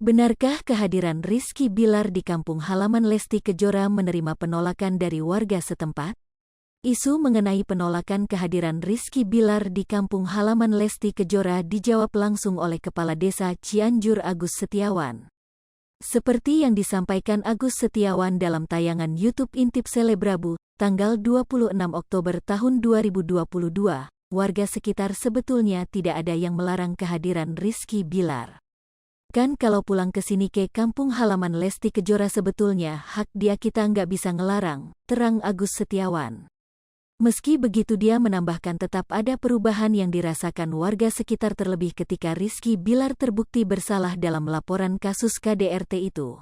Benarkah kehadiran Rizky Bilar di kampung halaman Lesti Kejora menerima penolakan dari warga setempat? Isu mengenai penolakan kehadiran Rizky Bilar di kampung halaman Lesti Kejora dijawab langsung oleh Kepala Desa Cianjur Agus Setiawan. Seperti yang disampaikan Agus Setiawan dalam tayangan YouTube Intip Selebrabu, tanggal 26 Oktober tahun 2022, warga sekitar sebetulnya tidak ada yang melarang kehadiran Rizky Bilar. Kan kalau pulang ke sini ke kampung halaman Lesti Kejora sebetulnya hak dia, kita nggak bisa ngelarang, terang Agus Setiawan. Meski begitu dia menambahkan tetap ada perubahan yang dirasakan warga sekitar terlebih ketika Rizky Bilar terbukti bersalah dalam laporan kasus KDRT itu.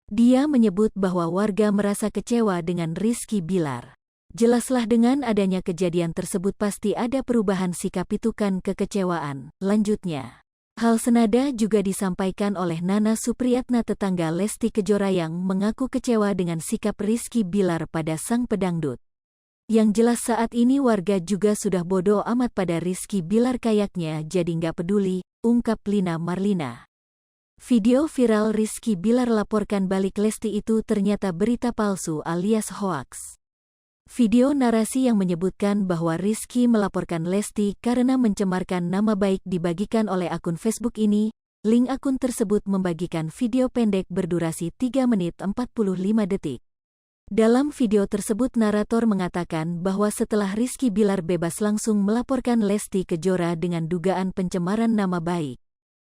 Dia menyebut bahwa warga merasa kecewa dengan Rizky Bilar. Jelaslah dengan adanya kejadian tersebut pasti ada perubahan sikap, itu kan kekecewaan, lanjutnya. Hal senada juga disampaikan oleh Nana Supriyatna, tetangga Lesti Kejora, yang mengaku kecewa dengan sikap Rizky Bilar pada sang pedangdut. Yang jelas saat ini warga juga sudah bodoh amat pada Rizky Bilar, kayaknya jadi nggak peduli, ungkap Lina Marlina. Video viral Rizky Bilar laporkan balik Lesti itu ternyata berita palsu alias hoaks. Video narasi yang menyebutkan bahwa Rizky melaporkan Lesti karena mencemarkan nama baik dibagikan oleh akun Facebook ini. Link akun tersebut membagikan video pendek berdurasi 3 menit 45 detik. Dalam video tersebut narator mengatakan bahwa setelah Rizky Bilar bebas langsung melaporkan Lesti Kejora dengan dugaan pencemaran nama baik.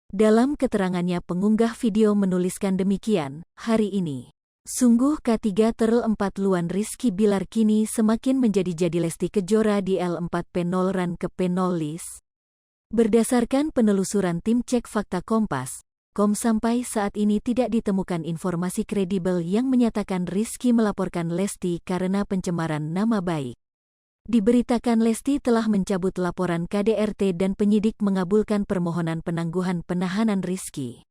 Dalam keterangannya pengunggah video menuliskan demikian, hari ini. Sungguh K3 Terl 4 Luan Rizky Bilar kini semakin menjadi-jadi Lesti Kejora di L4P0 Ran ke P0 Lis. Berdasarkan penelusuran tim cek fakta Kompas.com sampai saat ini tidak ditemukan informasi kredibel yang menyatakan Rizky melaporkan Lesti karena pencemaran nama baik. Diberitakan Lesti telah mencabut laporan KDRT dan penyidik mengabulkan permohonan penangguhan penahanan Rizky.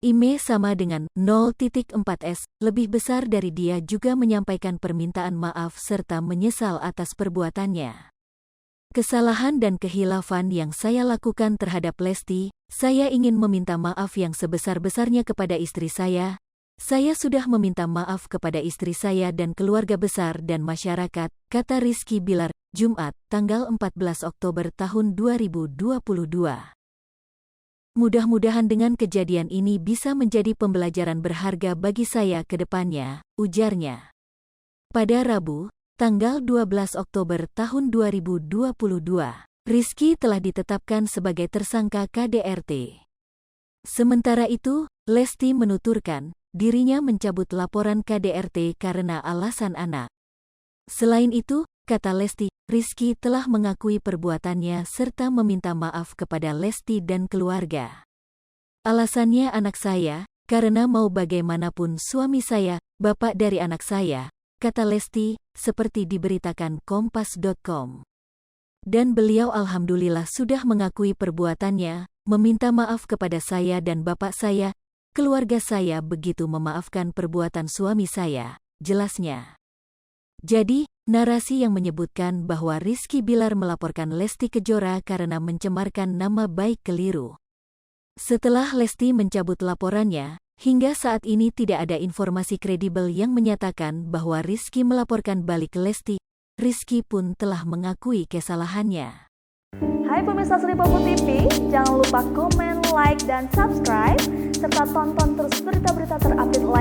IME sama dengan 0.4S, lebih besar dari dia juga menyampaikan permintaan maaf serta menyesal atas perbuatannya. Kesalahan dan kehilafan yang saya lakukan terhadap Lesti, saya ingin meminta maaf yang sebesar-besarnya kepada istri saya. Saya sudah meminta maaf kepada istri saya dan keluarga besar dan masyarakat, kata Rizky Bilar, Jumat, tanggal 14 Oktober tahun 2022. Mudah-mudahan dengan kejadian ini bisa menjadi pembelajaran berharga bagi saya ke depannya, ujarnya. Pada Rabu, tanggal 12 Oktober tahun 2022, Rizky telah ditetapkan sebagai tersangka KDRT. Sementara itu, Lesti menuturkan, dirinya mencabut laporan KDRT karena alasan anak. Selain itu, kata Lesti, Rizky telah mengakui perbuatannya serta meminta maaf kepada Lesti dan keluarga. Alasannya anak saya, karena mau bagaimanapun suami saya, bapak dari anak saya, kata Lesti, seperti diberitakan Kompas.com. Dan beliau alhamdulillah sudah mengakui perbuatannya, meminta maaf kepada saya dan bapak saya, keluarga saya begitu memaafkan perbuatan suami saya, jelasnya. Jadi, narasi yang menyebutkan bahwa Rizky Bilar melaporkan Lesti Kejora karena mencemarkan nama baik keliru. Setelah Lesti mencabut laporannya, hingga saat ini tidak ada informasi kredibel yang menyatakan bahwa Rizky melaporkan balik Lesti. Rizky pun telah mengakui kesalahannya. Hai pemirsa Sri Popo TV, jangan lupa komen, like, dan subscribe, serta tonton terus berita-berita terupdate lainnya.